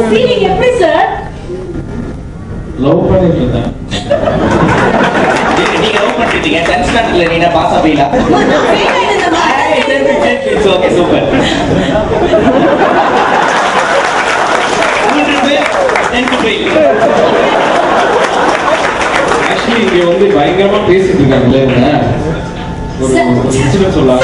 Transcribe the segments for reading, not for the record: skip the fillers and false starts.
Feeling எப்படி sir? Love பண்ணிட்டு இருந்தேன். நீங்க லவ் பண்ணிட்டீங்க 10th ஸ்டாண்டர்ட்ல நீங்க பாஸ் ஆவீங்களா? It's okay super. ஆக்சுவலி இங்க வந்து பயங்கரமா பேசிட்டு இருக்காங்களே ஒரு இன்சிடென்ட் சொல்லலாம்.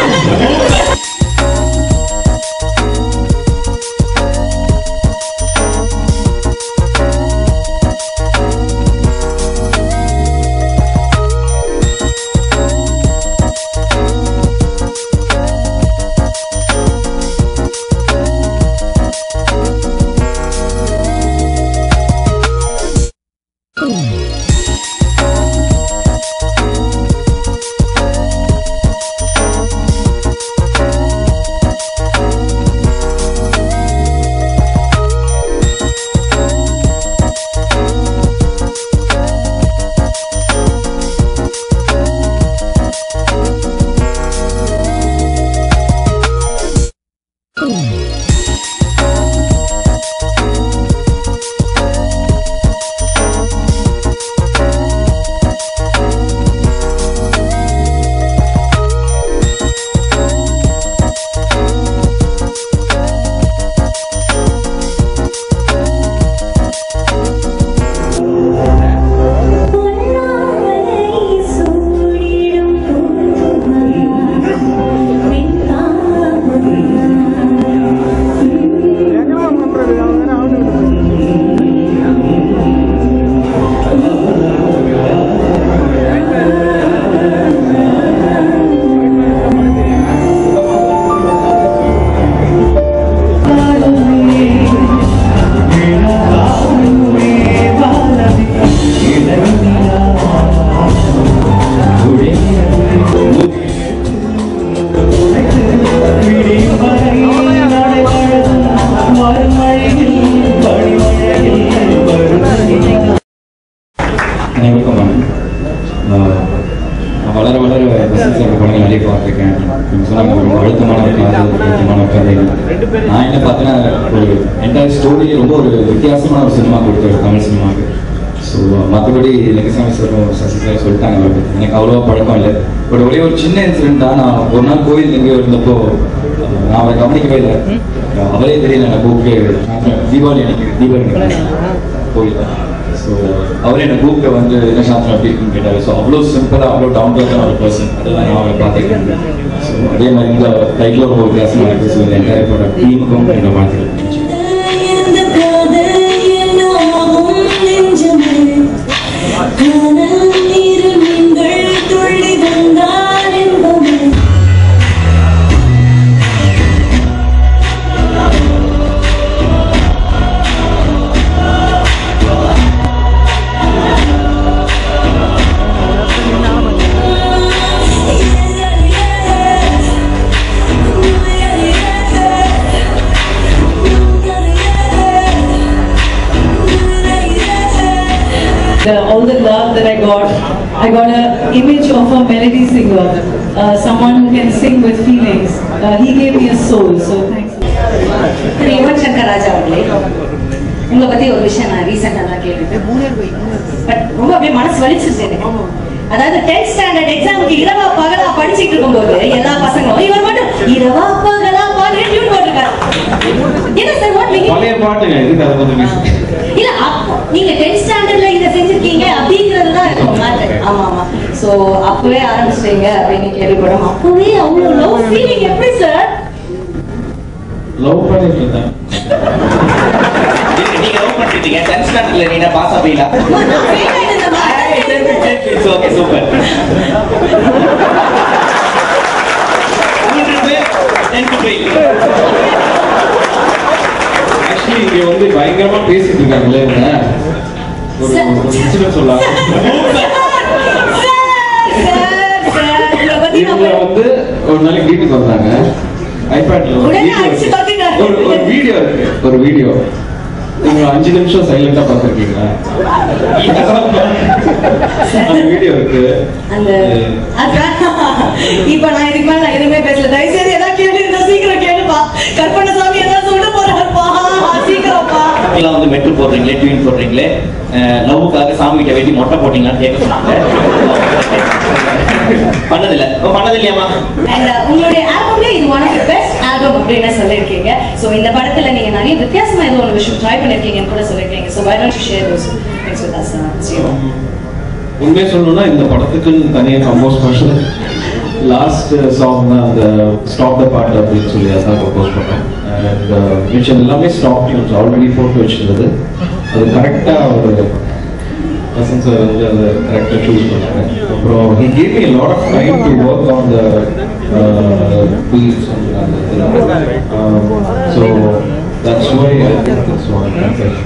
வளர வளர படங்கள் நிறைய பார்த்துருக்கேன். சொன்னாங்க ரொம்ப அழுத்தமான அழுத்தமான கதைகள். நான் என்ன பார்த்தேன்னா ஒரு என்டையர் ஸ்டோரி ரொம்ப ஒரு வித்தியாசமான ஒரு சினிமா கொடுத்தாரு தமிழ் சினிமாவுக்கு. ஸோ மற்றபடி லெகசாமி சாரும் சசிகலா சொல்லிட்டாங்க. எனக்கு அவ்வளோவா பழக்கம் இல்லை. பட் ஒரே ஒரு சின்ன இன்சிடென்ட் தான். நான் ஒரு நாள் கோயில் எங்கேயோ இருந்தப்போ நான் அவரை கவனிக்கவே இல்லை. அவரே தெரியல நான் கூப்பிட்டு தீபாவளி அன்னைக்கு கோயில். ஸோ அவரே என்னை கூப்பிட்டு வந்து என்ன சாத்திரம் எப்படி இருக்குன்னு கேட்டார். ஸோ அவ்வளோ சிம்பிளாக அவ்வளோ டவுன் டு ஒரு பர்சன். அதெல்லாம் நான் அவரை பார்த்துருக்கேன். ஸோ அதே மாதிரி இந்த டைட்டில் ரொம்ப வித்தியாசமாக இருக்குது. ஸோ இந்த என்டையர் பட டீமுக்கும் என்னை பார்த்துருக்கேன். All the love that I got an image of a melody singer, someone who can sing with feelings. He gave me a soul, so thanks. Yuvan Shankar Raja அவர்களே, உங்களை பத்தி ஒரு விஷயம் நான் ரீசெண்டா தான் கேள்விப்பட்டேன். பட் ரொம்ப அப்படியே மனசு வலிச்சிருச்சு எனக்கு. அதாவது 10th ஸ்டாண்டர்ட் எக்ஸாமுக்கு இரவா பகலா படிச்சுட்டு இருக்கும்போது எல்லா பசங்களும் இவர் மட்டும் இரவா பகலா பாட்டு டியூன் போட்டுருக்காரு. என்ன சார் வாட் மீனிங்? பழைய பாட்டுங்க இது அத பத்தி இல்ல நீங்க 10th ஸ்டாண்டர்ட்ல இத செஞ்சிருக்கீங்க அப்படிங்கிறது தான் இருக்கும் மேட்டர். ஆமா ஆமா. சோ அப்பவே ஆரம்பிச்சிட்டீங்க அப்படின்னு கேள்விப்படும். அப்பவே அவ்வளவு லவ் ஃபீலிங் எப்படி சார்? லவ் பண்ணிட்டு இருந்தேன். நீங்க லவ் பண்ணிட்டீங்க 10th ஸ்டாண்டர்ட்ல நீங்க பாஸ் ஆவீங்களா? It's okay super. ஆக்சுவலி இங்க வந்து பயங்கரமா பேசிட்டு இருக்காங்களே ஒரு இன்சிடென்ட் சொல்லலாம். இவங்க வந்து ஒரு நாளைக்கு வீட்டுக்கு வந்தாங்க. ஐபேட்ல ஒரு வீடியோ இருக்கு. ஒரு வீடியோ நீங்க 5 நிமிஷம் சைலண்டா பாத்துருக்கீங்களா? அந்த வீடியோ இருக்கு. இப்ப நான் இதுக்கு மேல நான் எதுவுமே பேசல. தயவு செய்து ஏதாவது கேள்வி இருந்தா சீக்கிரம் கேளுப்பா. கற்பனை சாமி ஏதாவது சொல்ல போறாருப்பா. சீக்கிரம்ப்பா. சாமிலாம் வந்து மெட்டு போடுறீங்களே, ட்யூன் போடுறீங்களே, லவ்வுக்காக சாமி கிட்ட வெட்டி மொட்டை போட்டீங்களான்னு கேட்க சொன்னாங்க. பண்ணதில்லை இல்லையாமா? உங்களுடைய ஆல்பம்ல இது one of the best album அப்படின்னு சொல்லியிருக்கீங்க. ஸோ இந்த படத்துல நீங்க நிறைய வித்தியாசமா ஏதோ ஒரு விஷயம் ட்ரை பண்ணிருக்கீங்கன்னு கூட சொல்லியிருக்கீங்க. So why don't you share those things with us? உண்மையை சொல்லணும்னா இந்த படத்துக்குன்னு தனியாக கம்போஸ் பண்ண லாஸ்ட் சாங் தான் அந்த ஸ்டாப் த பாட்டு அப்படின்னு சொல்லி அதான் கம்போஸ் பண்ணோம். அண்ட் மிச்சம் எல்லாமே ஸ்டாப் டியூன்ஸ் ஆல்ரெடி போட்டு வச்சிருந்தது. அது கரெக்டாக ஒரு வசந்த் சார் வந்து அதை கரெக்டாக சூஸ் பண்ணாங்க. அப்புறம் he gave me a lot of time to work on the beats and so that's why I think this one perfect.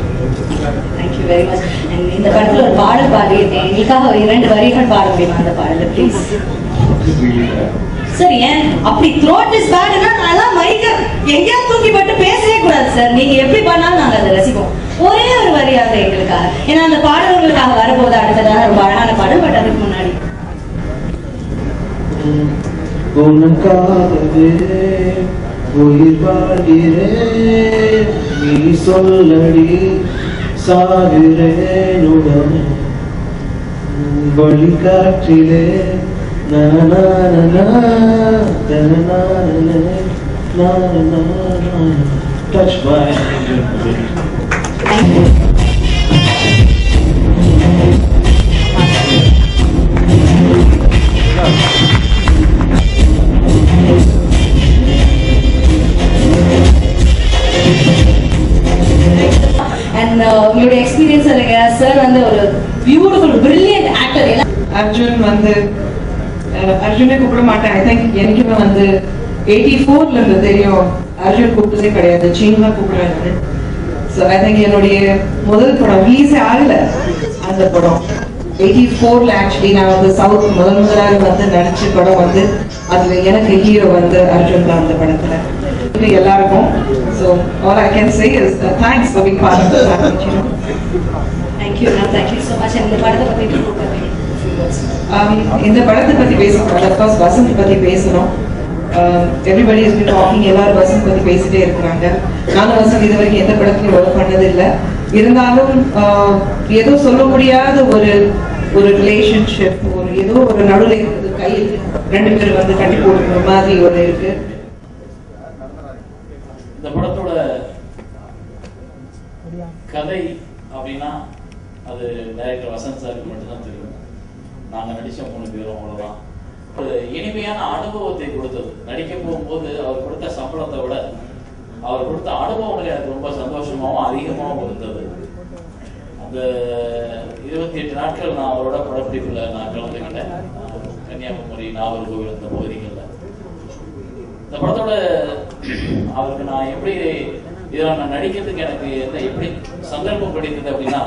Thank you very much. And இந்த படத்துல ஒரு பாடல் பாடியிருக்கேன், எங்களுக்காக 2 வரிகள் பாட முடியுமா அந்த பாடல ப்ளீஸ்? சார் ஏன் அப்படி த்ரோட் இஸ் பேட்னா நான் மைக்க எங்கேயா தூக்கி போட்டு பேசவே கூடாது சார். நீங்க எப்படி பண்ணாலும் நாங்க அதை ரசிப்போம். ஒரே ஒரு வரியாக எங்களுக்காக, ஏன்னா அந்த பாடல் உங்களுக்காக வரப்போது அடுத்ததாக ரொம்ப அழகான பாடல். பட் அதுக்கு முன்னாடி உனக்காகவே உயிர் வாழ்கிறேன், நீ சொல்லடி சாகிறேன் உடனே வழிகாற்றிலே touch my உங்களுடைய எக்ஸ்பீரியன்ஸ் சொல்லுங்க சார். வந்து ஒரு பியூட்டிஃபுல் பிரில்லியன்ட் ஆக்டர். அர்ஜுன் வந்து அர்ஜுனே கூப்பிட மாட்டேன். ஐ திங்க் எனக்குமே வந்து 84ல இருந்து தெரியும். அர்ஜுன் கூப்பிட்டதே கிடையாது, சீன் தான் கூப்பிடுறாரு. ஸோ ஐ திங்க் என்னுடைய முதல் படம் ரிலீஸே ஆகல அந்த படம் 84ல. ஆக்சுவலி நான் வந்து சவுத் முதலாக வந்து நடிச்ச படம் வந்து அதுல எனக்கு ஹீரோ வந்து அர்ஜுன் தான் அந்த படத்துல. எல்லாருக்கும் so all I can say is thanks for being part of the package. Thank you ma'am, thank you so much. இந்த படத்தை பத்தி இந்த படத்தை பத்தி பேசணும். அஃப்கோர்ஸ் வசந்த் பத்தி பேசணும். Everybody is been docking. எல்லாரும் வசந்த் பத்தி பேசிட்டே இருக்கிறாங்க. நானும் வசந்த் இது வரைக்கும் எந்த படத்துலையும் ஒர்க் பண்ணது இல்லை. இருந்தாலும் ஏதோ சொல்ல முடியாத ஒரு ரிலேஷன்ஷிப், ஒரு ஏதோ ஒரு நடுவில் இருக்குது. கையில் 2 பேர் வந்து கட்டி போடுற மாதிரி ஒரு இருக்கு. இந்த படத்தோட கதை அப்படின்னா அது டைரக்டர் வசந்த் சாருக்கு மட்டும்தான் தெரியும். நாங்கள் நடித்த 3 பேரும் அவ்வளோதான். ஒரு இனிமையான அனுபவத்தை கொடுத்தது. நடிக்க போகும்போது அவர் கொடுத்த சம்பளத்தை விட அவர் கொடுத்த அனுபவங்கள் எனக்கு ரொம்ப சந்தோஷமாகவும் அதிகமாகவும் இருந்தது. அந்த 28 நாட்கள் நான் அவரோட படப்பிடிப்பில் நான் கலந்துக்கிட்டேன். கன்னியாகுமரி, நாகர்கோவில் இந்த பகுதிகளில். இந்த படத்தோட அவருக்கு நான் எப்படி இதில் நான் நடிக்கிறதுக்கு எனக்கு எப்படி சந்தர்ப்பம் கிடைத்தது அப்படின்னா,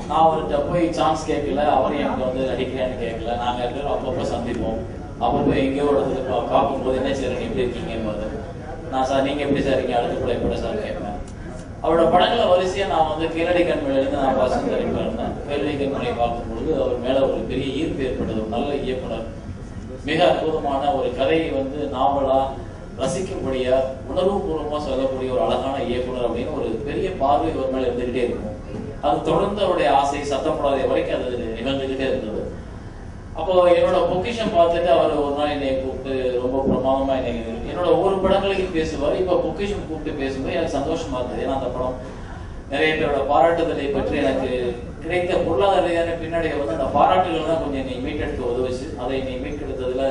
நான் அவர்கிட்ட போய் சான்ஸ் கேட்கல, அவரையும் எனக்கு வந்து நடிக்கிறேன்னு கேட்கல. நாங்கள் இருக்கிறோம் அப்பப்போ சந்திப்போம். அப்பப்போ எங்கேயோ ஒரு இடத்துல பார்க்கும்போது என்ன சார் நீ எப்படி இருக்கீங்கன்னு நான் சார் நீங்கள் எப்படி சார் இருக்கீங்க அடுத்த படம் எப்படி சார் கேட்பேன். அவரோட படங்களை வரிசையாக நான் வந்து கீழடி கண்மணிலேருந்து நான் வசந்த் நடிப்பாக இருந்தேன். கீழடி கண்மணியை பார்க்கும்பொழுது அவர் மேலே ஒரு பெரிய ஈர்ப்பு ஏற்பட்டது. ஒரு நல்ல இயக்குனர், மிக அற்புதமான ஒரு கதையை வந்து நாவலா ரசிக்கும்படியா உணர்வுபூர்வமாக சொல்லக்கூடிய ஒரு அழகான இயக்குனர் அப்படின்னு ஒரு பெரிய பார்வை ஒரு மேலே இருந்துகிட்டே இருக்கும். அது தொடர்ந்து அவருடைய ஆசை சத்தப்படாத வரைக்கும் அது நிகழ்ந்துகிட்டே இருந்தது. அப்போ என்னோட பொக்கிஷன் பார்த்துட்டு அவர் ஒரு நாள் என்னை கூப்பிட்டு ரொம்ப பிரமாதமா என்னோட ஒவ்வொரு படங்களையும் பேசுவார். இப்போ பொக்கிஷன் கூப்பிட்டு பேசும்போது எனக்கு சந்தோஷமா இருந்தது. ஏன்னா அந்த படம் நிறைய பேரோட பாராட்டுதலை பற்றி எனக்கு கிடைத்த பொருளாதார ரீதியான பின்னடையை வந்து அந்த பாராட்டுகள் தான் கொஞ்சம் என்னை மீட்டெடுக்க உதவுச்சு. அதை என்னை மீட்டெடுத்ததுல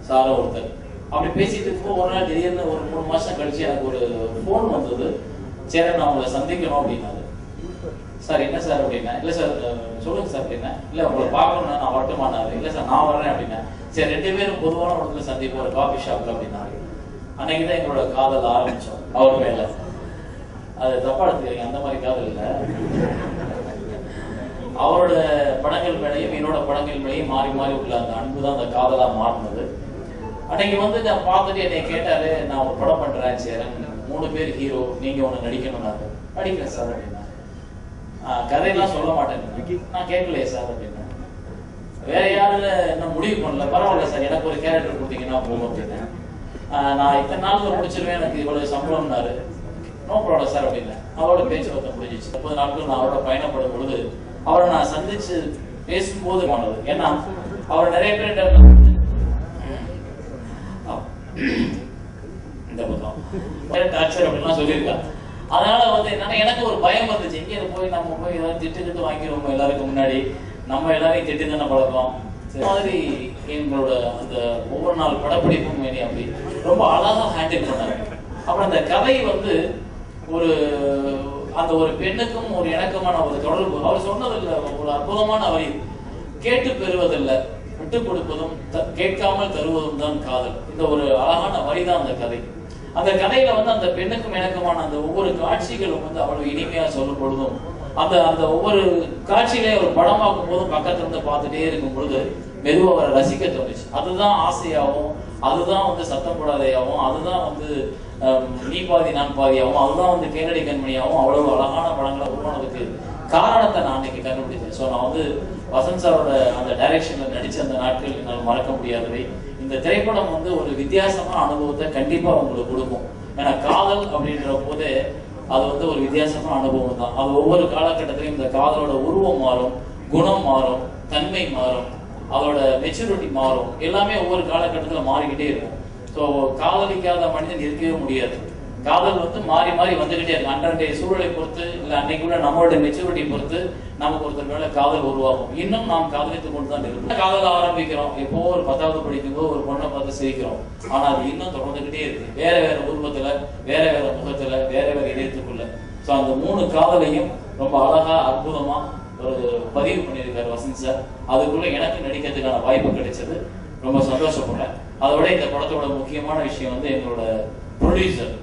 சார ஒருத்தர். அப்படி பேசிட்டு இருக்கும்போது ஒரு நாள் திடீர்னு ஒரு 3 மாசம் கழிச்சு எனக்கு ஒரு ஃபோன் வந்தது. சரி நான் உங்களை சந்திக்கணும் அப்படின்னாரு. சார் என்ன சார் அப்படின்னா, இல்லை சார் சொல்லுங்க சார் அப்படின்னா, இல்லை உங்களை பார்க்கணும்னா நான் வரட்டுமானாரு. இல்லை சார் நான் வரேன் அப்படின்னா, சரி 2 பேரும் பொதுவான இடத்துல சந்திப்போம் ஒரு காஃபி ஷாப்ல அப்படின்னாரு. அன்னைக்குதான் எங்களோட காதல் ஆரம்பிச்சோம் அவர் மேல. அது தப்பா எடுத்துக்கிறீங்க, அந்த மாதிரி காதல் இல்லை. அவரோட படங்கள் மேலேயும் என்னோட படங்கள் மேலேயும் மாறி மாறி உள்ள அந்த அன்பு தான் அந்த காதலா மாறினது. அன்னைக்கு வந்து நான் பார்த்துட்டு என்னை கேட்டாரு, நான் ஒரு படம் பண்றேன் சேரன், 3 பேர் ஹீரோ, நீங்க ஒண்ணு நடிக்கணும்னாரு. நடிக்கிறேன் சார் அப்படின்னா. கதையெல்லாம் சொல்ல மாட்டேன். நான் கேட்கலையே சார் அப்படின்னா. வேற யாரும் என்ன முடிவு பண்ணல. பரவாயில்ல சார், எனக்கு ஒரு கேரக்டர் கொடுத்தீங்கன்னா போகும் அப்படின்னா. நான் இத்தனை நாள் முடிச்சிருவேன், எனக்கு இவ்வளவு சம்பளம்னாரு. நோ ப்ராப்ளம் சார் அப்படின்னு அவரோட பேச்சுவார்த்தை முடிஞ்சிச்சு. 30 நாட்கள் நான் அவரோட பயணப்படும் பொழுது அவரை நான் சந்திச்சு பேசும்போது ஆனது. ஏன்னா அவர் நிறைய பேர் இந்த பக்கம் டார்ச்சர் அப்படின்லாம் சொல்லியிருக்காங்க. அதனால வந்து என்னன்னா எனக்கு ஒரு பயம் வந்துச்சு, எங்கே போய் நம்ம போய் ஏதாவது திட்டு வாங்கிடுவோம் எல்லாருக்கும் முன்னாடி, நம்ம எல்லாரையும் திட்டு தானே பழக்கம் மாதிரி. எங்களோட அந்த ஒவ்வொரு நாள் படப்பிடிப்பும் அப்படி ரொம்ப அழகா ஹேண்டில் பண்ணாரு. அப்புறம் அந்த கதை வந்து ஒரு அந்த ஒரு பெண்ணுக்கும் ஒரு இணக்கமான ஒரு தொடர்பு. அவர் சொன்னதில்லை ஒரு அற்புதமான வரி, கேட்டு பெறுவதில்லை விட்டு கொடுப்பதும் கேட்காமல் தருவதும் தான் காதல். இந்த ஒரு அழகான வரிதான் அந்த கதை. அந்த கதையில வந்து அந்த பெண்ணுக்கும் இணக்கமான அந்த ஒவ்வொரு காட்சிகளும் வந்து அவ்வளவு இனிமையா சொல்லும் பொழுதும் அந்த அந்த ஒவ்வொரு காட்சியிலே ஒரு படமாக்கும் போதும் பக்கத்துல இருந்து பார்த்துட்டே இருக்கும் பொழுது மெதுவா அவரை ரசிக்க தோணுச்சு. அதுதான் ஆசையாகவும், அதுதான் வந்து சத்தம் போடாதையாகவும், அதுதான் வந்து நீ பாதி நான் பாதியாகவும், அதுதான் வந்து கேளடி கண்மணியாகவும் அவ்வளவு அழகான படங்களை உருவானதுக்கு காரணத்தை நான் அன்னைக்கு கண்டுபிடிச்சேன். ஸோ நான் வந்து வசந்த் சாரோட அந்த டைரக்ஷன்ல நடிச்ச அந்த நாட்கள் என்னால் மறக்க முடியாதவை. இந்த திரைப்படம் வந்து ஒரு வித்தியாசமான அனுபவத்தை கண்டிப்பா உங்களுக்கு கொடுக்கும். ஏன்னா காதல் அப்படின்ற போதே அது வந்து ஒரு வித்தியாசமான அனுபவம் தான். அது ஒவ்வொரு காலகட்டத்திலையும் இந்த காதலோட உருவம் மாறும், குணம் மாறும், தன்மை மாறும், அதோட மெச்சூரிட்டி மாறும், எல்லாமே ஒவ்வொரு காலகட்டத்துல மாறிக்கிட்டே இருக்கும். ஸோ காதலிக்காத மனிதன் இருக்கவே முடியாது. காதல் வந்து மாறி மாறி வந்துகிட்டே இருக்கு. அன்றைய சூழலை பொறுத்து இல்லை அன்னைக்குள்ள நம்மளோட மெச்சூரிட்டி பொறுத்து நமக்கு ஒருத்தர் மேல காதல் உருவாகும். இன்னும் நாம் காதலித்துக் கொண்டு தான் இருக்கோம். காதல ஆரம்பிக்கிறோம், எப்போ ஒரு 10வது படிக்கும்போது ஒரு பொண்ணை பார்த்து சிரிக்கிறோம். ஆனா அது இன்னும் தொடர்ந்துகிட்டே இருக்கு, வேற வேற உருவத்துல, வேற வேற முகத்துல, வேற வேற இதயத்துக்குள்ள. ஸோ அந்த 3 காதலையும் ரொம்ப அழகா அற்புதமா ஒரு பதிவு பண்ணியிருக்காரு வசந்த் சார். அதுக்குள்ள எனக்கு நடிக்கிறதுக்கான வாய்ப்பு கிடைச்சது, ரொம்ப சந்தோஷப்படுறேன். அதோட இந்த படத்தோட முக்கியமான விஷயம் வந்து எங்களோட ப்ரொடியூசர்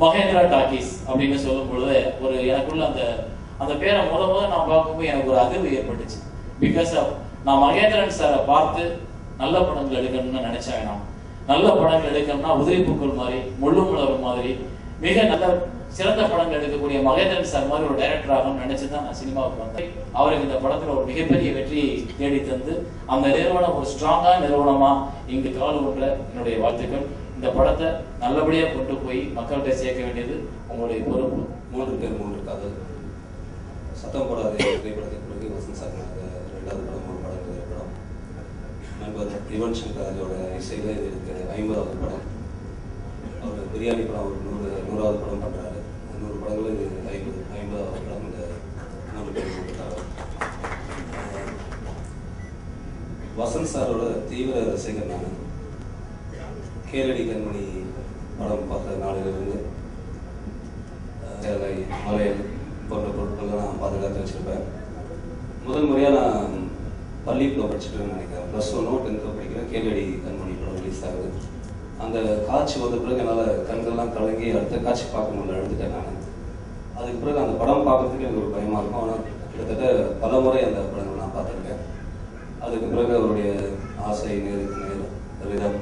மகேந்திரா டாக்கீஸ் அப்படின்னு சொல்லும் பொழுது ஒரு எனக்குள்ள அந்த அந்த பேரை முத நான் பார்க்கும்போது எனக்கு ஒரு அதிர்வு ஏற்பட்டுச்சு. பிகாஸ் நான் மகேந்திரன் சாரை பார்த்து நல்ல படங்கள் எடுக்கணும்னு நினைச்சேன். நான் நல்ல படங்கள் எடுக்கணும்னா உதிரிப்பூக்கள் மாதிரி, முள்ளு மலரும் மாதிரி மிக நல்ல சிறந்த படங்கள் எடுக்கக்கூடிய மகேந்திரன் சார் மாதிரி ஒரு டைரக்டர் ஆகணும்னு நினைச்சுதான் நான் சினிமாவுக்கு வந்தேன். அவருக்கு இந்த படத்துல ஒரு மிகப்பெரிய வெற்றியை தேடி தந்து அந்த நிறுவனம் ஒரு ஸ்ட்ராங்கா நிறுவனமா இங்கு கால் ஒன்ற என்னுடைய வாழ்த்துக்கள். இந்த படத்தை நல்லபடியா கொண்டு போய் மக்கள்கிட்ட சேர்க்க வேண்டியது உங்களுடைய பொறுப்பு. 3 பேர் 3 காதல் சத்தம் போடாத திரைப்படத்திற்கு பிறகு வசந்த் சார் 2வது படம் 3 படம் திரைப்படம். நண்பர் யுவன் சங்கர் ராஜாவோட இசையில இது இருக்கு 50வது படம். அவர் பிரியாணி படம் ஒரு 100வது படம் பண்றாரு. 100 படங்கள் இது 50வது படம். இந்த 3 பேர் 3 காதல். வசந்த் சாரோட தீவிர ரசிகர் நான். கேளடி கண்மணி படம் பார்த்த நாளிலிருந்து மலையல் போன்ற பொருட்கள்லாம் நான் பாதுகாத்து வச்சுருப்பேன். முதல் முறையாக நான் பள்ளிக்குள்ள படிச்சுட்டு நினைக்கிறேன். +1 10th படிக்கிறேன். கேளடி கண்மணி படம் ரிலீஸ் ஆகுது. அந்த காட்சி வந்த பிறகு என்னால் கண்கள்லாம் கலங்கி அடுத்த காட்சி பார்க்க முடியல, எழுந்துட்டேன் நான். அதுக்கு பிறகு அந்த படம் பார்க்கறதுக்கு எனக்கு ஒரு பயமாக இருக்கும். ஆனால் கிட்டத்தட்ட பல முறை அந்த படங்கள் நான் பார்த்துருக்கேன். அதுக்கு பிறகு அவருடைய ஆசை, நேருக்கு நேர், ரிதம்,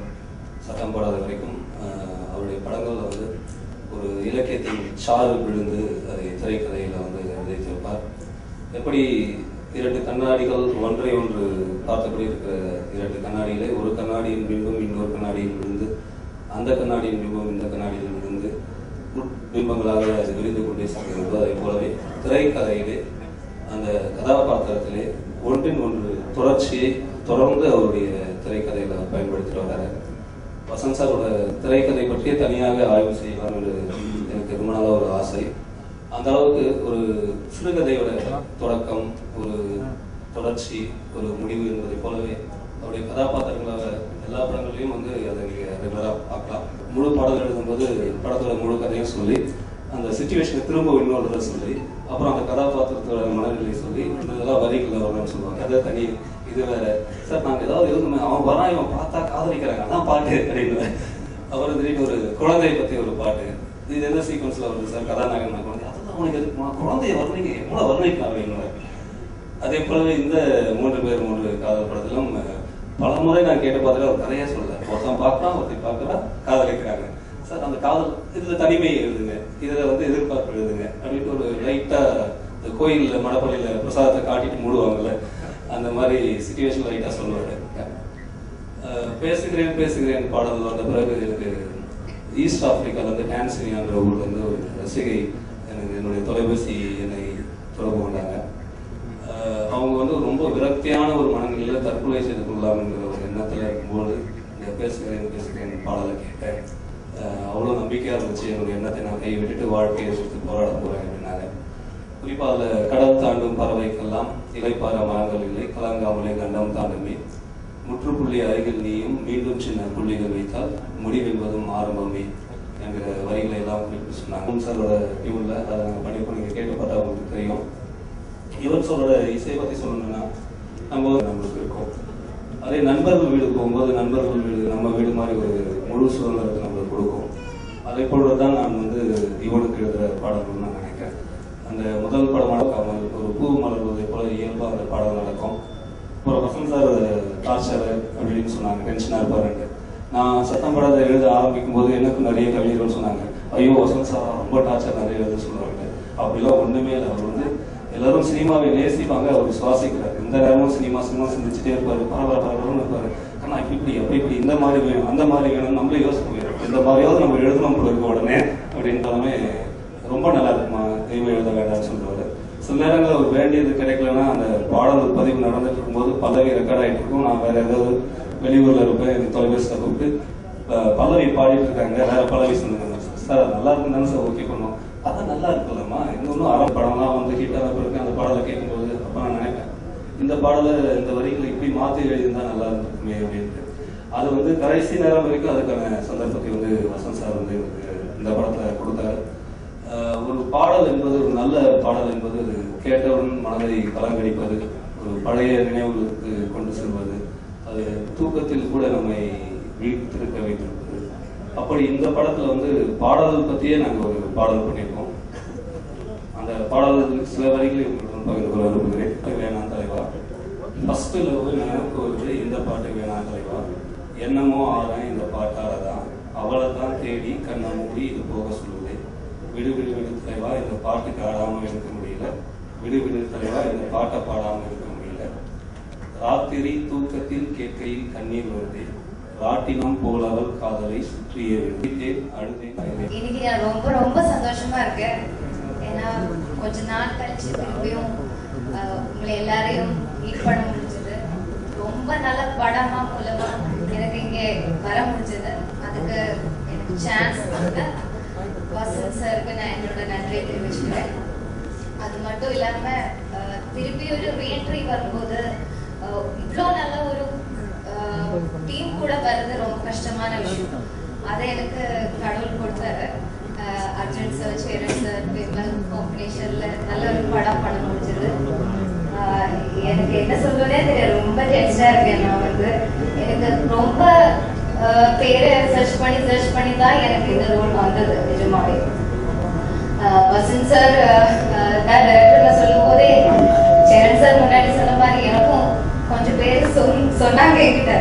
சத்தம் போடாத வரைக்கும் அவருடைய படங்களில் வந்து ஒரு இலக்கியத்தின் சாறு விழுந்து அதை திரைக்கதையில் வந்து விதைத்திருப்பார். எப்படி 2 கண்ணாடிகள் ஒன்றை ஒன்று பார்த்தபடி இருக்கிற 2 கண்ணாடிகளை ஒரு கண்ணாடியின் பிம்பம் இன்னொரு கண்ணாடியில் விழுந்து, அந்த கண்ணாடியின் பிம்பம் இந்த கண்ணாடியில் விழுந்து பிம்பங்களாக அது விரிந்து கொண்டே செல்கிறது. அதை போலவே திரைக்கதையிலே அந்த கதாபாத்திரத்திலே ஒன்றின் ஒன்று தொடர்ச்சியை தொடர்ந்து அவருடைய திரைக்கதையில் பயன்படுத்திட்டு வர்றாரு. வசந்த் சாரோட திரைக்கதை பற்றியே தனியாக ஆய்வு செய்யலாம் என்று எனக்கு ரொம்ப நாளாக ஒரு ஆசை. அந்த அளவுக்கு ஒரு சிறுகதையோட தொடக்கம், ஒரு தொடர்ச்சி, ஒரு முடிவு என்பதை போலவே அவருடைய கதாபாத்திரங்களாக எல்லா படங்களையும் வந்து அதை நீங்கள் ரெகுலராக பார்க்கலாம். முழு பாடல் எழுதும்போது படத்தோட முழு கதையும் சொல்லி, அந்த சிச்சுவேஷனை திரும்ப இன்னொரு சொல்லி, அப்புறம் அந்த கதாபாத்திரத்தோட மனநிலையை சொல்லி, இதெல்லாம் வரிகளில் வரணும்னு சொல்லுவாங்க. அதை தனி இது வேற. சார் நாங்கள் ஏதாவது எழுதுமே, அவன் வரான், இவன் பார்த்தா காதலிக்கிறாங்க, அதான் பாட்டு அப்படின்னு. அப்புறம் திடீர்னு ஒரு குழந்தையை பற்றி ஒரு பாட்டு, இது எந்த சீக்வன்ஸில் வருது சார், கதாநாயகன் நான் குழந்தை, அதுதான் அவனுக்கு எதுக்குமா குழந்தைய வர்ணிக்க எவ்வளோ வர்ணிக்கலாம் அப்படின்னு. அதே போலவே இந்த 3 பேர் 3 காதல் படத்திலும் பல முறை நான் கேட்டு பார்த்துட்டு ஒரு கதையாக சொல்லலை. ஒருத்தன் பார்க்கலாம், ஒருத்தர் பார்க்குறா, காதலிக்கிறாங்க. சார் அந்த காதல் இதில் தனிமை எழுதுங்க, இதில் வந்து எதிர்பார்ப்பு எழுதுங்க அப்படின்ட்டு ஒரு லைட்டாக இந்த கோயிலில் மடப்பள்ளியில் பிரசாதத்தை காட்டிட்டு மூடுவாங்கல்ல, அந்த மாதிரி சிச்சுவேஷன் லைட்டாக சொல்லுவாரு. பேசுகிறேன் பேசுகிறேன் பாடல் வந்த பிறகு எனக்கு ஈஸ்ட் ஆப்பிரிக்காவிலேருந்து டான்சனியான்ற ஊர்லேருந்து ஒரு ரசிகை எனக்கு என்னுடைய தொலைபேசி என்னை தொடர்பு கொண்டாங்க. அவங்க வந்து ரொம்ப விரக்தியான ஒரு மனநிலையில் தற்கொலை செய்து கொள்ளலாம்ங்கிற ஒரு எண்ணத்தில் இருக்கும்போது இந்த பேசுகிறேன் பாடலை கேட்டேன். அவ்வளோ நம்பிக்கையாக இருந்துச்சு. என்னுடைய எண்ணத்தை நான் கை விட்டுட்டு வாழ்க்கையை சுற்றி போராட போகிறேன் அப்படின்னாங்க. குறிப்பாக அதில் கடல் தாண்டும் பறவைக்கெல்லாம் இலைப்பாற மரங்கள் இல்லை, கலங்காமலே கண்டம் தாண்டுமே, முற்றுப்புள்ளி அருகில் நீயும் மீண்டும் சின்ன புள்ளிகள் வைத்தால் முடிவென்பதும் ஆரம்பமே என்கிற வரிகளை எல்லாம் குறிப்பிட்டு சொன்னாங்க. சாரோட டியூனில் அதை நாங்கள் பண்ணியிருக்கோம். நீங்கள் கேட்டு பார்த்தா உங்களுக்கு தெரியும். யுவன் சாரோட இசையை பற்றி சொல்லணும்னா நம்மளுக்கு இருக்கும். அதே நண்பர்கள் வீடு போகும்போது நண்பர்கள் வீடு நம்ம வீடு மாதிரி ஒரு முழு சுதந்திரத்தை நம்மளுக்கு கொடுக்கும். அதே போல தான் நான் வந்து யுவனுக்கு எழுதுகிற பாடல்கள் நான் நினைக்கிறேன். அந்த முதல் படமான கமல் ஒரு பூ மலர்வதை போல இயல்பாக அந்த பாடல் நடக்கும். அப்புறம் வசந்த் சார் டார்ச்சர் அப்படின்னு சொன்னாங்க, டென்ஷனாக இருப்பாருன்ட்டு. நான் சத்தம் படத்தை எழுத ஆரம்பிக்கும் போது எனக்கு நிறைய கவிஞர்கள் சொன்னாங்க, ஐயோ வசந்த் சார் ரொம்ப டார்ச்சர் நிறைய எழுத சொல்லுவாங்க. அப்படிலாம் ஒன்றுமே இல்லை. அவர் வந்து எல்லாரும் சினிமாவை நேசிப்பாங்க, அவர் சுவாசிக்கிறார். இந்த நேரமும் சினிமா சிந்திச்சுட்டே இருப்பாரு, பரபரன்னு இருப்பாரு. ஆனால் இப்படி எப்படி இந்த மாதிரி வேணும் அந்த மாதிரி வேணும் நம்மளே யோசிக்க போயிடும். இந்த மாதிரியாவது நம்ம எழுதணும் போல இருக்க உடனே அப்படின்றாலுமே ரொம்ப நல்லா இருக்குமா தெய்வம் எழுத வேண்டாம்னு சொல்லுவாரு. சில நேரங்கள் அவர் வேண்டியது கிடைக்கலன்னா அந்த பாடல் பதிவு நடந்துட்டு இருக்கும்போது பல்லவி ரெக்கார்ட் ஆகிட்டு இருக்கும். நான் வேற ஏதாவது வெளியூர்ல இருப்பேன், எனக்கு தொலைபேசியில் கூப்பிட்டு பல்லவி பாடிட்டு இருக்காங்க, வேற பல்லவி சொன்னாங்க சார் நல்லா இருக்குன்னு தானே சார் ஓகே பண்ணுவோம். அதான் நல்லா இருக்குல்லம்மா, இன்னொன்னும் அரை படம்லாம் வந்து ஹிட்டாக பிறகு அந்த பாடலை கேட்கும்போது அப்போ நான் நினைப்பேன் இந்த பாடலை இந்த வரிகளை இப்படி மாற்றி எழுதியிருந்தா நல்லா இருந்திருக்குமே அப்படின்ட்டு. அது வந்து கடைசி நேரம் வரைக்கும் அதுக்கான சந்தர்ப்பத்தை வந்து வசந்த் சார் வந்து எனக்கு இந்த படத்தில் கொடுத்தாரு. ஒரு பாடல் என்பது ஒரு நல்ல பாடல் என்பது அது கேட்டவுடன் மனதை கலங்கடிப்பது, ஒரு பழைய நினைவுகளுக்கு கொண்டு செல்வது, அது தூக்கத்தில் கூட நம்மை வீழ்த்திருக்க வைத்திருப்பது. அப்படி இந்த படத்துல வந்து பாடல் பற்றியே நாங்கள் ஒரு பாடல் பண்ணியிருக்கோம். அந்த பாடல்களுக்கு சில வரிகளை உங்களுடன் பகிர்ந்து கொள்ள விரும்புகிறேன். வேணாம் தலைவா, ஃபர்ஸ்ட் லவ் எனக்கு வருது இந்த பாட்டு வேணாம் தலைவா, என்னமோ ஆறேன் இந்த பாட்டாலதான், அவளை தான் தேடி கண்ணை மூடி இது போக சொல்லுது, விடு விடு விடு தலைவா இந்த பாட்டுக்கு ஆடாமல் இருக்க முடியல, விடு விடு தலைவா இந்த பாட்டை பாடாமல் இருக்க முடியல, ராத்திரி தூக்கத்தில் கேட்கையில் கண்ணீர் வருது, ராட்டினம் போலவள் காதலை சுற்றியே விழுந்தேன் அழுதேன். இன்னைக்கு நான் ரொம்ப ரொம்ப சந்தோஷமா இருக்கேன். ஏன்னா கொஞ்ச நாள் கழிச்சு திரும்பியும் உங்களை எல்லாரையும் மீட் பண்ண முடிஞ்சது. ரொம்ப நல்ல படமா மூலமா எனக்கு இங்கே வர முடிஞ்சது. அதுக்கு எனக்கு சான்ஸ் கொடுத்த வசந்த் சாருக்கு நான் என்னோட நன்றியை தெரிவிச்சுக்கிறேன். அது மட்டும் இல்லாம திருப்பி ஒரு ரீஎன்ட்ரி வரும்போது இவ்வளோ நல்ல ஒரு டீம் கூட வர்றது ரொம்ப கஷ்டமான விஷயம். அதை எனக்கு கடவுள் கொடுத்தாரு. அர்ஜுன் சார், சேரன் சார், விமல் காம்பினேஷன்ல நல்ல ஒரு படம் பண்ண முடிஞ்சது. எனக்கு என்ன சொல்றதே தெரியாது, ரொம்ப டென்ஷனா இருக்கேன். நான் வந்து எனக்கு ரொம்ப பேரை சர்ச் பண்ணி தான் எனக்கு இந்த ரோல் வந்தது. நிஜமாவே வசந்த் சார் டைரக்டர்ல சொல்லும் போதே சேரன் சார் முன்னாடி சொன்ன மாதிரி எனக்கும் கொஞ்சம் பேர் சொன்னாங்க என்கிட்ட,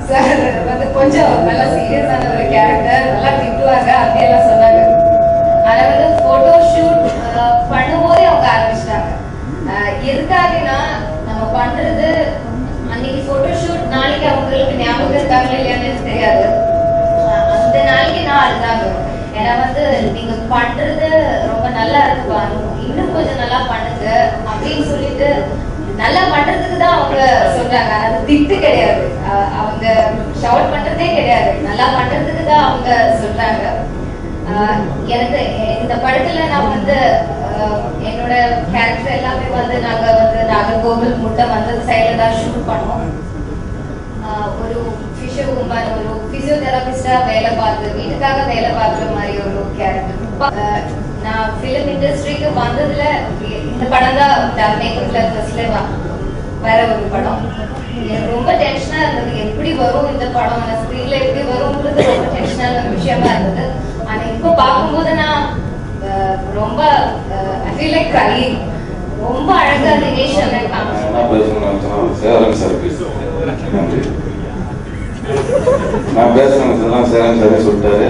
சார் வந்து கொஞ்சம் நல்லா சீரியஸான ஒரு கேரக்டர், நல்லா திட்டுவாங்க அப்படியெல்லாம் சொன்னாங்க. ஆனா வந்து போட்டோ ஷூட் பண்ணும்போதே அவங்க ஆரம்பிச்சிட்டாங்க. எதுக்காகனா நம்ம பண்றது அன்னைக்கு போட்டோ ஷூட், நாளைக்கு அவங்களுக்கு ஞாபகம் இருக்காங்களா இல்லையான்னு தெரியாது. அந்த நாளைக்கு நான் அதுதாங்க. ஏன்னா வந்து நீங்க பண்றது ரொம்ப நல்லா இருக்குப்பா, இன்னும் கொஞ்சம் நல்லா பண்ணுங்க அப்படின்னு சொல்லிட்டு நல்லா பண்றதுக்கு தான் அவங்க சொல்றாங்க. அது திட்டு கிடையாது, அவங்க ஷவுட் பண்றதே கிடையாது, நல்லா பண்றதுக்கு தான் அவங்க சொல்றாங்க. எனக்கு இந்த படத்துல நான் வந்து என்னோட கேரக்டர் எல்லாமே வந்து நாங்க வந்து நாகர்கோவில் முட்டை வந்தது சைட்ல தான் ஷூட் பண்ணோம். ஒரு ஃபிஷோ உமன், ஒரு பிசியோதெரபிஸ்டா வேலை பார்த்து வீட்டுக்காக வேலை பார்க்குற மாதிரி ஒரு கேரக்டர். நான் ஃபிலிம் இண்டஸ்ட்ரிக்கு வந்ததுல இந்த படம் தான் மேக்கப்ல ஃபர்ஸ்ட்ல வேற ஒரு படம். எனக்கு ரொம்ப டென்ஷனா இருந்தது, எப்படி வரும் இந்த படம், ஸ்கிரீன்ல எப்படி வரும்ன்றது ரொம்ப டென்ஷனான விஷயமா இருந்தது. ஆனா இப்போ பார்க்கும்போது நான் ரொம்ப ஐ ஃபீல் லைக் crying. ரொம்ப அழகா தினேஷ் அண்ணன் நான் பேசுறேன் சேரன் சாரே சொல்லிட்டாரு.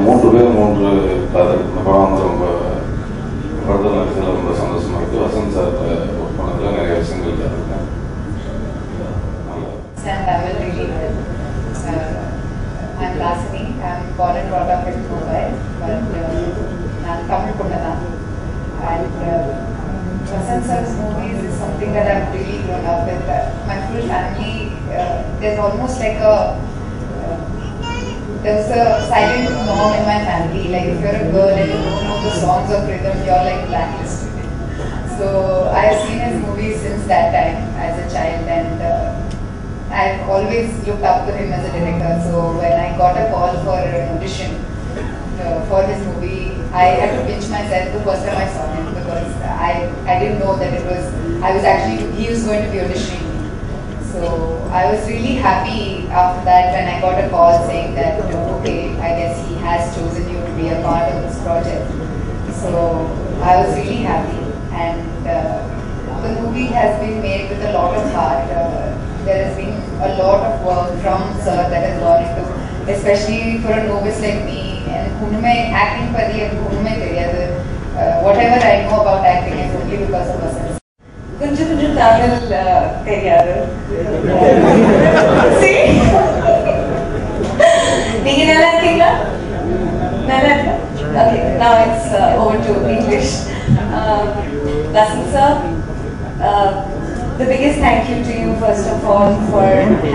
3 பேர் 3 காதல். இந்த படம் வந்து ரொம்ப படத்தில் நடிச்சதில் ரொம்ப சந்தோஷமா இருக்கு. வசந்த் சார் ஒர்க் பண்ணதுல நிறைய விஷயங்கள் இருக்கேன். I'm Lasini. born and brought up in Mumbai, but I'm Tamil Punna. And Vasant sir's movies is something that I've really grown up with. My full family, there's almost like there's a silent norm in my family. Like if you're a girl and you don't know the songs of rhythm, you're like blacklisted. So I have seen his movies since that time as a child, and I've always looked up to him as a director. So when I got a call for an audition for his movie, I had to pinch myself the first time I saw him, because I didn't know that he was going to be auditioning me. So I was really happy after that when I got a call saying that, okay, I guess he has chosen you to be a part of this project. So I was really happy, and the movie has been made with a lot of heart. There has been a lot of work from sir that has gone into, especially for a novice like me, and acting padi unume theriyadu. Whatever I know about acting is only because of Vasant. கொஞ்சம் தமிழ் தெரியாது. நீங்க நல்லா இருக்கீங்களா? நல்லா இருக்கா? Okay, now it's over to English. Vasant sir, the biggest thank you to you first of all for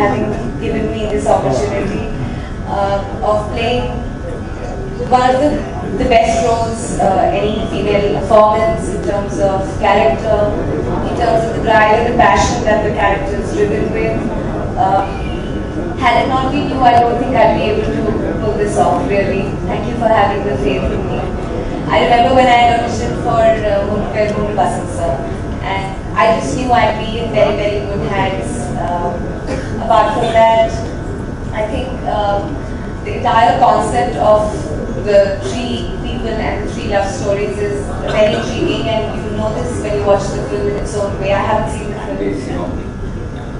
having given me this opportunity of playing one of the best roles any female performance in terms of character, in terms of the drive and the passion that the character is driven with. Had it not been you, I don't think I'd be able to pull this off, really. Thank you for having the faith in me. I remember when I auditioned for Moonu Vasant sir, and I just knew I'd be in very, very good hands. Apart from that, I think the entire concept of the three people and the three love stories is very intriguing, and you know this when you watch the film in its own way. I haven't seen the film.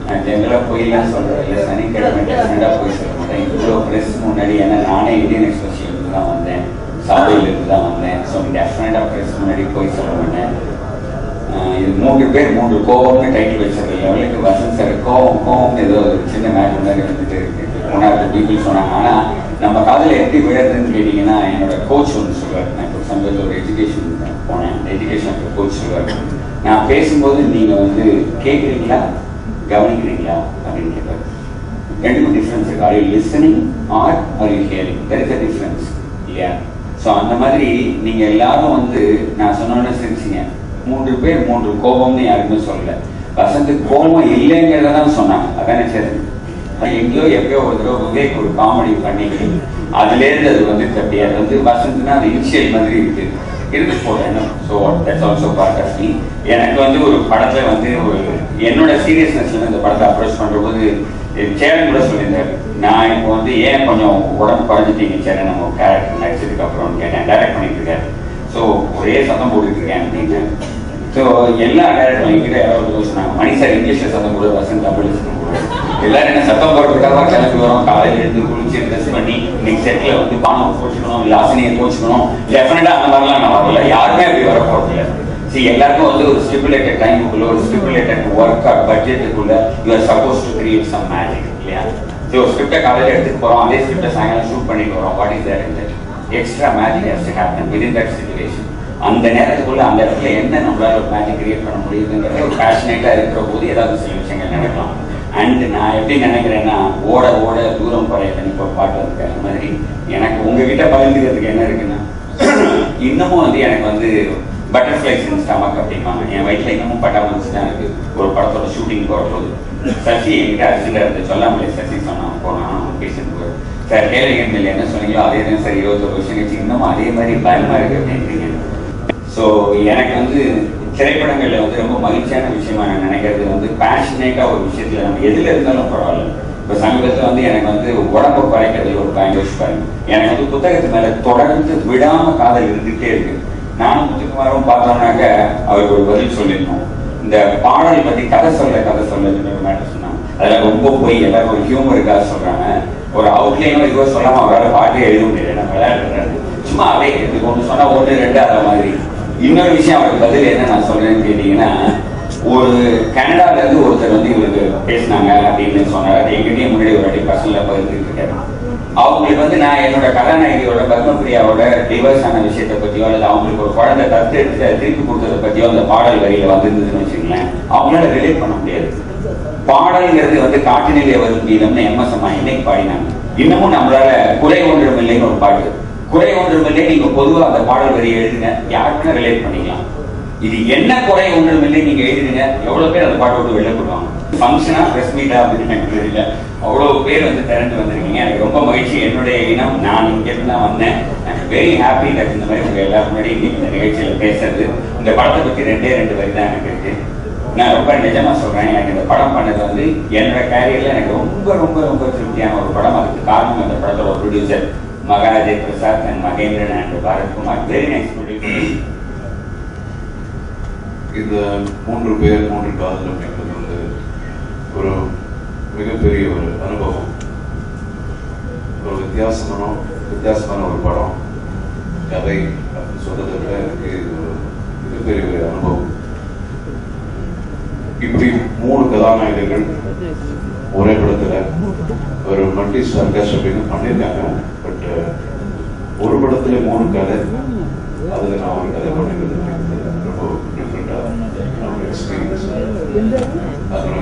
நான் ஜென்ரலாக போயிடலாம் சொல்கிறேன், இல்லை சனிக்கிழமை டெஃபினட்டாக போய் சொல்ல மாட்டேன். இவ்வளோ ப்ரெஸ் முன்னாடி, ஏன்னா நானே இந்தியன் எக்ஸ்பிரஸ்லேருந்து தான் வந்தேன், சாவையிலேருந்து தான் வந்தேன். ஸோ டெஃபினட்டாக ப்ரெஸ் முன்னாடி போய் சொல்ல மாட்டேன். இது 3 பேர் 3 கோவம்னு டைட்டில் வச்சிருக்க லெவலுக்கு வசந்த் சார் கோவம் ஏதோ ஒரு சின்ன மேட்டர் மாதிரி வந்துட்டு இருக்கு. ஒன்றாவது பீப்புள் சொன்னாங்க. ஆனால் நம்ம காதில் எப்படி விழுறதுன்னு கேட்டிங்கன்னா, என்னோட கோச் ஒன்று சொல்லுவார். நான் இப்போ சமீபத்தில் ஒரு எஜுகேஷன் போனேன், எஜுகேஷன் கோச் சொல்லுவார், நான் பேசும்போது நீங்கள் வந்து கேட்குறீங்களா கவனிக்கிறீங்களா அப்படின்னு கேட்பார். ரெண்டுக்கும் டிஃப்ரென்ஸ் இருக்கு. Are you listening are you hearing? There is a difference இல்லையா? ஸோ அந்த மாதிரி நீங்கள் எல்லாரும் வந்து நான் சொன்னோன்னு சிரிச்சிங்க. 3 பேர் 3 கோபம்னு யாருமே சொல்லலை. வசந்த் கோபம் இல்லைங்கிறத தான் சொன்னாங்க. அதானே சரி. எங்கேயோ எப்பயோ ஒரு தடவை விவேக் ஒரு காமெடி பண்ணி அதுலேருந்து அது வந்து தப்பி, அது வந்து வசந்த்னா அது இனிஷியல் மாதிரி இருக்கு இருந்து போகிறேன். So that's also part of me. எனக்கு வந்து ஒரு படத்தை வந்து ஒரு என்னோட சீரியஸ்னஸ்ல இந்த படத்தை அப்ரோச் பண்ணுறபோது சேரன் கூட சொல்லியிருந்தார், நான் இப்போ வந்து ஏன் கொஞ்சம் உடம்பு குறைஞ்சிட்டீங்க சேரன் நம்ம கேரக்டர் நடிச்சதுக்கு அப்புறம்னு கேட்டேன். டைரக்ட் பண்ணிட்டு இருக்காரு. ஸோ ஒரே சத்தம் போட்டுட்டு இருக்கேன் அப்படின்னு. ஸோ எல்லா டேரக்டரும் என்கிட்ட யாராவது சொன்னாங்க, மணி சார் இங்கிலீஷில் சத்தம் போடுறது, வசந்த் தமிழ் சத்தம் போடுறது. எல்லாரும் என்ன சத்தம் போடுறதுக்காக கிளம்பி வரோம், காலையில் எடுத்து குளிச்சு ட்ரெஸ் பண்ணி இன்னைக்கு செட்டில் வந்து பானம் கோச்சிக்கணும், இல்லை ஆசினியை கோச்சிக்கணும். டெஃபினட்டாக அந்த மாதிரிலாம் நான் வரல. யாருமே அப்படி வர போகிறது இல்லை. சரி, எல்லாருக்கும் வந்து ஒரு ஸ்டிபுலேட்டட் டைமுக்குள்ள, ஒரு ஸ்டிபுலேட்டட் ஒர்க் பட்ஜெட்டுக்குள்ள you are supposed to create some magic இல்லையா? ஸோ ஸ்கிரிப்டை காலையில் எடுத்துட்டு போகிறோம், அதே ஸ்கிரிப்டை சாயங்காலம் ஷூட் பண்ணிட்டு வரோம். What is that in that extra magic has to happen with in that situation. அந்த நேரத்துக்குள்ள அந்த இடத்துல என்ன நம்மளால ஒரு மேஜிக் கிரியேட் பண்ண முடியுதுங்கிறத ஒரு பேஷனேட்டாக இருக்கிற போது ஏதாவது சில விஷயங்கள் நடக்கலாம். அண்ட் நான் எப்படி நினைக்கிறேன்னா, ஓட ஓட தூரம் குறையலன்னு இப்போ பாட்டு இருக்கு. அந்த மாதிரி எனக்கு உங்ககிட்ட பகிர்ந்துக்கிறதுக்கு என்ன இருக்குன்னா, இன்னமும் வந்து எனக்கு வந்து பட்டர்ஃப்ளைஸ் இன் ஸ்டமக் அப்படிம்பாங்க. என் வயிற்றில் இன்னமும் பட்டாமன்ஸ் தான் இருக்கு. ஒரு படத்தோட ஷூட்டிங் போகிறபோது சசி என்கிட்ட அர்ஜென்டாக இருந்து சொல்லாமலே சசி சொன்னான் போனான் பேசிட்டு போய் சார் கேளுங்க இல்லை என்ன சொன்னீங்களோ அதே தான் சார் 21 வருஷம் கழிச்சு இன்னமும் அதே மாதிரி பயமா இருக்கு அப்படின்றீங்க. ஸோ எனக்கு வந்து திரைப்படங்களில் வந்து ரொம்ப மகிழ்ச்சியான விஷயமா நான் நினைக்கிறது வந்து பேஷனேட்டாக ஒரு விஷயத்தில் நம்ம எதில் இருந்தாலும் பரவாயில்ல. இப்போ சமீபத்தில் வந்து எனக்கு வந்து உடம்பு குறைக்கிறது ஒரு பயங்கர பாருங்க. எனக்கு வந்து புத்தகத்து மேலே தொடர்ந்து விடாம காதல் இருந்துகிட்டே இருக்கு. நானும் முத்துக்குமாரும் பார்த்தோம்னாக்க அவருக்கு ஒரு பதில் சொல்லியிருக்கோம். இந்த பாடல் பற்றி கதை சொல்ல ஒரு மேட்டர் சொன்னாங்க. அதில் ரொம்ப போய் எல்லாரும் ஒரு ஹியூமருக்காக சொல்றாங்க. ஒரு அவுட்லைனோ இதுவோ சொல்லாமல் அவரால் பாட்டே எழுத முடியல. நான் விளையாடுறாரு சும்மா அதே இதுக்கு ஒன்று சொன்னால் 1 2 அந்த மாதிரி. இன்னொரு விஷயம் அவருக்கு பதில் என்ன நான் சொல்றேன்னு கேட்டீங்கன்னா, ஒரு கனடால இருந்து ஒருத்தர் வந்து இவருக்கு பேசினாங்க அப்படின்னு சொன்னார். அது எங்கிட்டயும் முன்னாடி ஒரு வாட்டி பர்சனலா பகிர்ந்துட்டு இருக்காரு. அவங்களுக்கு வந்து நான் என்னோட கதாநாயகியோட பத்மபிரியாவோட டிவர்ஸ் ஆன விஷயத்தை பத்தியோ அல்லது அவங்களுக்கு ஒரு குழந்தை தத்து எடுத்து திருப்பி கொடுத்ததை பத்தியோ அந்த பாடல் வரியில வந்திருந்ததுன்னு வச்சுங்களேன், அவங்களால ரிலேட் பண்ண முடியாது. பாடல்ங்கிறது வந்து காட்டினிலே வரும் கீதம்னு MS அம்மா என்னைக்கு பாடினாங்க. இன்னமும் நம்மளால குறை ஒன்றும் இல்லைன்னு ஒரு பாட்டு, குறை ஒன்றும் இல்லை நீங்க பொதுவா அந்த பாடல் வரி எழுதுங்க, யாருக்குன்னா ரிலேட் பண்ணிக்கலாம். இது என்ன குறை ஒன்றும் இல்லை நீங்க எழுதுங்க, எவ்வளவு பேர் அந்த பாட்டை விட்டு வெளில போடுவாங்க. ஃபங்க்ஷனா பிரஸ் மீட்டா அப்படின்னு எனக்கு தெரியல, அவ்வளவு பேர் வந்து திரண்டு வந்திருக்கீங்க. எனக்கு ரொம்ப மகிழ்ச்சி. என்னுடைய இனம் நான் இங்க இருந்து தான் வந்தேன். வெரி ஹாப்பி தட் இந்த மாதிரி உங்க எல்லாரும் முன்னாடி இன்னைக்கு இந்த நிகழ்ச்சியில பேசுறது. இந்த படத்தை பத்தி 2 வரி தான் எனக்கு இருக்கு. நான் ரொம்ப நிஜமா சொல்றேன், எனக்கு இந்த படம் பண்ணது வந்து என்னோட கேரியர்ல எனக்கு ரொம்ப ரொம்ப ரொம்ப திருப்தியான ஒரு படம். அதுக்கு காரணம் இந்த படத்தோட ப்ரொடியூசர் மகாராஜே Prasad and Mahendran and Bharathkumar. Very nice producer. இந்த 3 பேர் 3 காதல் அப்படின்றது வந்து ஒரு மிகப்பெரிய ஒரு அனுபவம். ஒரு வித்தியாசமான ஒரு படம் கதை அப்படின்னு சொல்றதை விட எனக்கு இது ஒரு மிகப்பெரிய ஒரு அனுபவம். இப்படி 3 கதாநாயகர்கள் ஒரே படத்துல ஒரு மல்டி ஸ்டார் காஸ்ட் அப்படின்னு பண்ணியிருக்காங்க. பட் ஒரு படத்துல 3 கதை, அதுல நான் ஒரு கதை பண்ணிருந்தது ரொம்ப டிஃப்ரெண்டா ஒரு எக்ஸ்பீரியன்ஸ். அதனால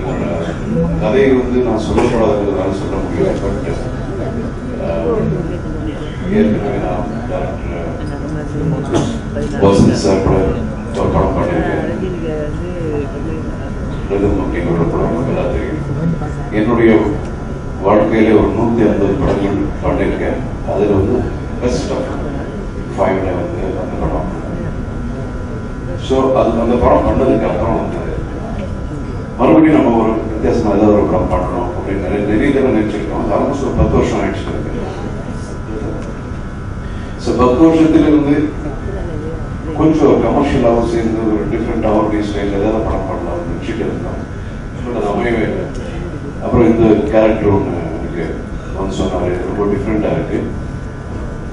கதையை வந்து நான் சொல்லக்கூடாதுன்றதுனால சொல்ல முடியல. பட் ஏற்கனவே நான் டைரக்டர் வசந்த் சார் கூட ஒரு படம் பண்ணியிருக்கேன். அப்படிங்கிற படம் எல்லாம் தெரியும். என்னுடைய வாழ்க்கையில ஒரு 150 படங்கள் பண்ணியிருக்கேன். அதுல வந்து பெஸ்ட் ஆஃப் 5 வந்து அந்த படம். ஸோ அது அந்த படம் பண்ணதுக்கு அப்புறம் வந்து மறுபடியும் நம்ம ஒரு வித்தியாசமா ஏதாவது ஒரு படம் பண்ணணும் அப்படின்னு நிறைய தடவை நினைச்சிருக்கோம். அது ஆல்மோஸ்ட் ஒரு 10 வருஷம் ஆயிடுச்சு இருக்கு. ஸோ 10 வருஷத்திலிருந்து கொஞ்சம் ஒரு கமர்ஷியலாகவும் சேர்ந்து ஒரு டிஃப்ரெண்டாக ஒரு ஸ்டைல் ஏதாவது படம் பண்ணலாம் நினச்சிட்டு இருந்தோம். பட் அது அமையவே இல்லை. அப்புறம் இந்த கேரக்டர் ஒன்று எனக்கு வந்து சொன்னார், ரொம்ப டிஃப்ரெண்டாக இருக்கு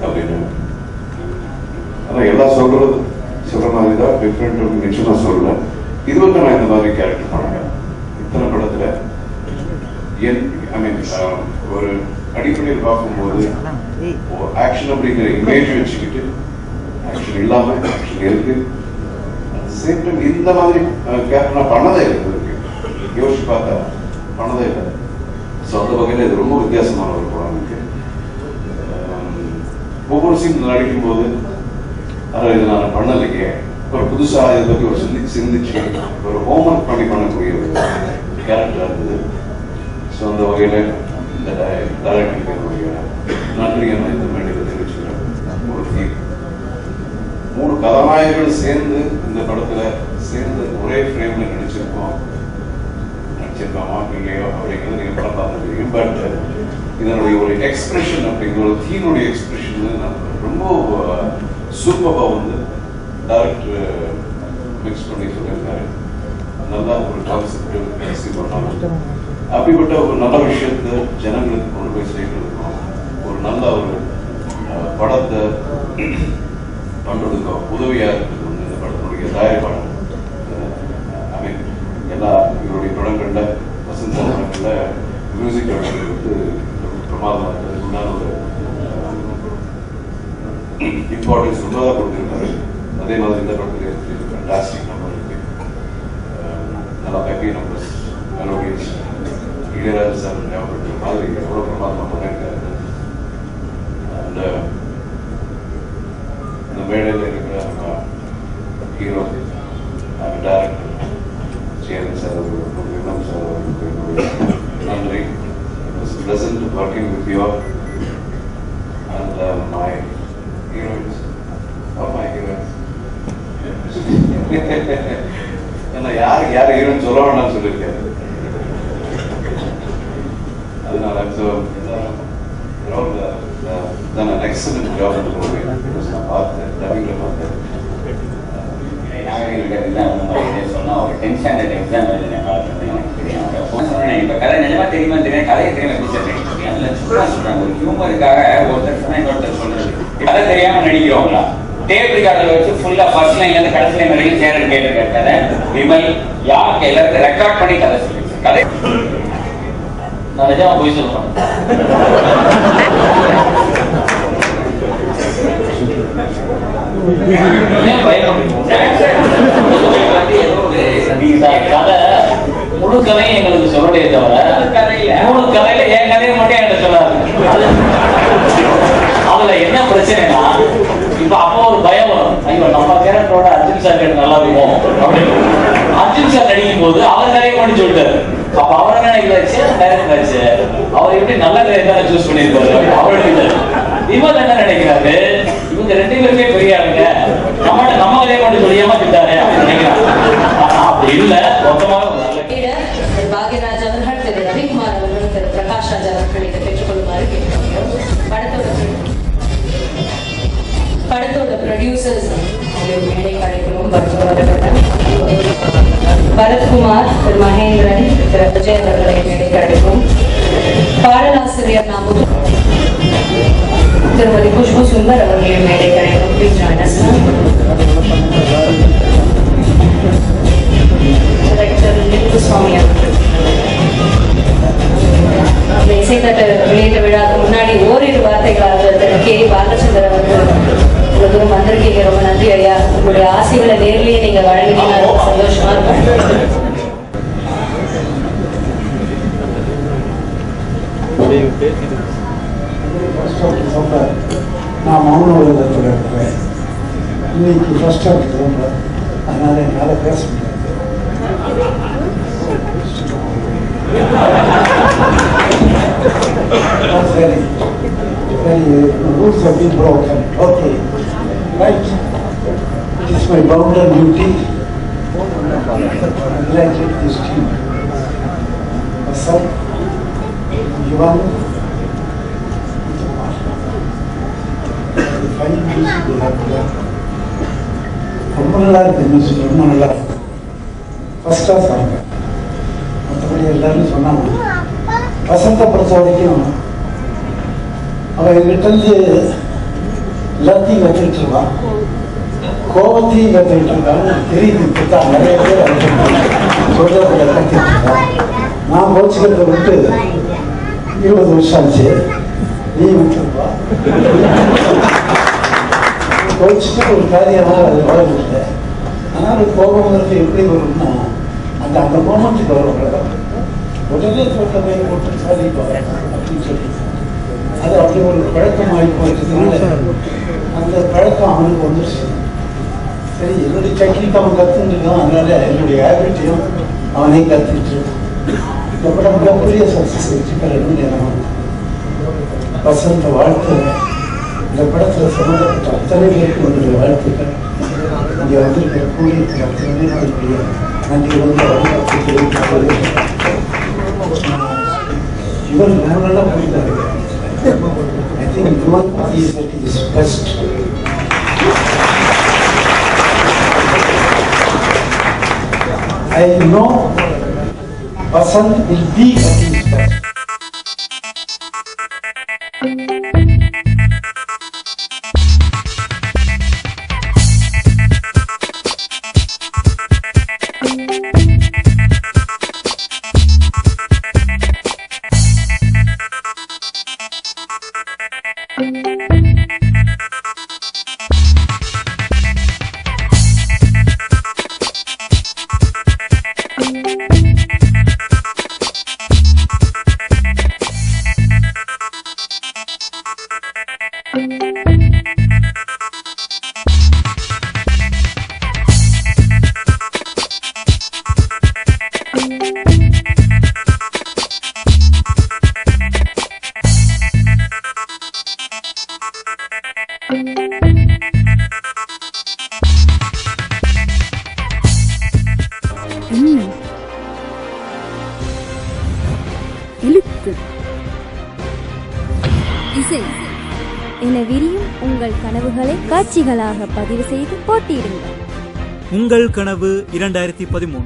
அப்படின்னு. ஆனால் எல்லாம் சொல்ற மாதிரி தான் டிஃப்ரெண்ட் நிச்சயமாக சொல்லல. இது வந்து நான் இந்த மாதிரி கேரக்டர் பண்ணுறேன். இத்தனை படத்தில் ஐ மீன் ஒரு அடிப்படையில் பார்க்கும்போது ஆக்ஷன் அப்படிங்கிற இமேஜ் வச்சுக்கிட்டு ஆக்ஷன் இல்லாம ஆக்ஷன் இருக்கு. சேம் டைம் இந்த மாதிரி கேரக்டர் நான் பண்ணதே இல்லை, யோசிச்சு பார்த்தா பண்ணதே இல்லை. ஸோ அந்த வகையில் இது ரொம்ப வித்தியாசமான ஒரு படம் இருக்கு. ஒவ்வொரு சீன் நடிக்கும் போது இது நான் பண்ணலையே, ஒரு புதுசாக இதை பற்றி ஒரு சிந்திச்சு ஒரு ஹோம்ஒர்க் பண்ணக்கூடிய ஒரு கேரக்டராக இருந்தது. ஸோ அந்த வகையில் இந்த டைரக்டருக்கு நன்றியை நான் இந்த மேடையில் தெரிவிச்சுக்கிறேன். ஒரு 3 கதாநாயகர்கள் சேர்ந்து இந்த படத்துல சேர்ந்து ஒரே ஃப்ரேம்ல நடிச்சிருக்கோமா இல்லையோ அப்படிங்கிறது நீங்க படம் பார்த்து தெரியும். பட் இதனுடைய ஒரு எக்ஸ்பிரஷன் அப்படிங்கிற ஒரு தீனுடைய எக்ஸ்பிரஷன் ரொம்ப சூப்பரா வந்து டைரக்டர் மிக்ஸ் பண்ணி சொல்லியிருக்காரு. நல்லா ஒரு கான்செப்ட் பண்ணாங்க. அப்படிப்பட்ட ஒரு நல்ல விஷயத்தை ஜனங்களுக்கு கொண்டு போய் சேர்க்கிறதுக்கும் ஒரு நல்ல ஒரு படத்தை பண்றதுக்கும் உதவியா இருக்குது வந்து இந்த படத்தினுடைய தயாரிப்பாளர். ஐ மீன் எல்லா இவருடைய படங்கள்ல வசந்த் சார் படங்கள்ல மியூசிக் வந்து பிரமாதமா இருக்கிறதுக்கு உண்டான ஒரு இம்பார்ட்டன்ஸ் உள்ளதாக கொடுத்திருக்காரு. அதே மாதிரி இந்த படத்துல ஃபேண்டாஸ்டிக் நம்பர் இருக்கு, நல்லா happy numbers, melodious, Ilaiyaraaja sir ஞாபகப்படுத்துற மாதிரி எவ்வளவு பிரமாதமா பண்ணியிருக்காரு. அண்ட் இந்த மேடையில் இருக்கிற hero director Cheran sir Vikram sir நன்றி. Pleasant working with you and my heroines or my heroines. என்ன யார் ஹீரோயின் சொல்ல வேண்டாம்னு சொல்லியிருக்காரு. அதனால done an excellent job in the movie. நான் பார்த்தேன், டப்பிங்ல பார்த்தேன். சொன்னா ஒரு 10th standard எக்ஸாம் எழுதின காலத்துல எனக்கு தெரியும். இப்ப கதை நிஜமா தெரியுமா தெரியும், கதையை தெரியும் எப்படி சொல்றேன் சொல்றாங்க. ஒரு ஹியூமருக்காக ஒருத்தர் சொன்னா இன்னொருத்தர் சொல்றது கதை தெரியாம நடிக்கிறவங்களா டேப் ரெக்கார்டர் வச்சு ஃபுல்லா ஃபர்ஸ்ட் லைன்ல இருந்து கடைசி லைன் வரைக்கும் சேரன் கேட்டிருக்காரு கதை. விமல் யாருக்கு எல்லாருக்கும் ரெக்கார்ட் பண்ணி கதை சொல்லிருக்கேன். கதை நான் நிஜமா போய் சொல்றேன். கதை முழு கதையும் எங்களுக்கு சொல்லவே தவிர 3 கதையில என் கதையை மட்டும் என்கிட்ட சொல்லாது. அதுல என்ன பிரச்சனைனா இப்ப அப்போ ஒரு பயம் வரும். ஐயோ நம்ம கேரக்டரோட அர்ஜுன் சார் கேட்டு நல்லா இருக்கும் அப்படின்னு. அர்ஜுன் சார் நடிக்கும் போது அவர் கதையை மட்டும் சொல்லிட்டாரு. அப்ப அவர் என்ன நினைக்கிறாச்சு, டைரக்டர் ஆச்சு, அவர் எப்படி நல்ல கதையை தான் சூஸ் பண்ணிருப்பாரு அவர் நினைக்கிறாரு. இவர் என்ன நினைக்கிறாரு, இவங்க 2 பேருமே பெரிய ஆளுங்க, நம்ம கதையை மட்டும் சொல்லியாம திட்டாரு அப்படின்னு நினைக்கிறாங்க. அப்படி இல்ல, மொத்தமாக பாக்யராஜ் அவர்கள், திரு ரவிக்குமார் அவர்கள், திரு பிரகாஷ் ராஜ் அவர்கள் இதை பெற்றுக்கொள்ளுமாறு கேட்டுக்கொள்கிறோம். படத்தோட ப்ரொடியூசர்ஸ் மேடைக்கு அழைக்கிறோம். பரத்குமார், திரு மகேந்திரன், திரு விஜய் அவர்களை மேடைக்கு அழைக்கிறோம். பாடலாசிரியர் நாமு திருமதி குஷ்பு சுந்தர் அவர்களை மேடைக்கு அழைக்கிறோம். Please join us. Director Lingusamy அவர்கள். இந்த இசைத்தட்டு வெளியீட்டு விழாவுக்கு முன்னாடி ஓரிரு வார்த்தைகளாக திரு கே பாலச்சந்தர் அவர்கள் இவ்வளவு தூரம் வந்திருக்கீங்க. ரொம்ப நன்றி ஐயா. உங்களுடைய ஆசைகளை நேர்லயே நீங்க வழங்கினீங்கன்னா ரொம்ப சந்தோஷமா இருக்கும். நான் மௌன உலகத்தில் இருக்கிறேன். இன்னைக்கு ஃபர்ஸ்ட் ஆஃப் அதனால என்னால் பேச முடியாது. சரி சரி, rules have been broken. Okay, right. It is my bounden duty to congratulate this team. Sir, Ivan, the 5 music they have done. ரொம்ப நல்லா இருக்கு மியூசிக், ரொம்ப நல்லா இருக்கு. ஃபர்ஸ்ட் கிளாஸ் ஆகுங்க. மற்றபடி எல்லாரும் சொன்னாங்க. வசந்த பொறுத்த வரைக்கும் அவன் எங்கிட்டருந்து எல்லாத்தையும் கற்றுக்கிட்டு இருக்கான், கோபத்தையும் கற்றுக்கிட்டு இருக்கான்னு தெரியுது. இப்போதான் நிறைய பேர் சொல்றதை கற்றுக்கிட்டு இருக்கான். நான் கோச்சிக்கிறத விட்டு 20 வருஷம் ஆச்சு. நீ விட்டுருப்பா கோச்சிட்டு ஒரு காரியமாக அது வளர்ந்துட்டு. ஆனால் ஒரு கோபங்கிறது எப்படி வரும்னா அந்த மோமெண்ட்டுக்கு வரும். உடனே தோட்டமே போட்டு சாதிப்பாங்க அப்படின்னு சொல்லி அது அப்படி ஒரு பழக்கம் ஆகி போயிட்டதுனால அந்த பழக்கம் அவனுக்கு வந்துருச்சு. சரி, என்னுடைய டெக்னிக் அவன் கற்றுட்டுருக்கான். அதனால என்னுடைய ஹேபிட்டையும் அவனே கற்றுக்கிட்டு இந்த படம் மிகப்பெரிய சக்ஸஸ் வச்சுக்கணும்னு எனக்கு வசந்த வாழ்த்து. இந்த படத்தில் சம்மந்தப்பட்ட அத்தனை பேருக்கு என்னுடைய வாழ்த்துக்கள். இங்கே வந்திருக்கிற கூடியிருக்கிற அத்தனை பேருக்கு நன்றி வந்து வழிபாட்டு தெரிவிக்கிறது. இவர் ரொம்ப நல்லா புரிந்தார். I think Ivan is at his best. I know Vasant will be at his best. இசை என விரியும் உங்கள் கனவுகளை காட்சிகளாக பதிவு செய்து போட்டியிடுங்கள். உங்கள் கனவு 2013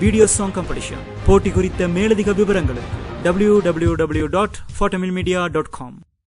வீடியோ சாங் காம்படிஷன் போட்டி குறித்த மேலதிக விவரங்களுக்கு www.fortamilmedia.com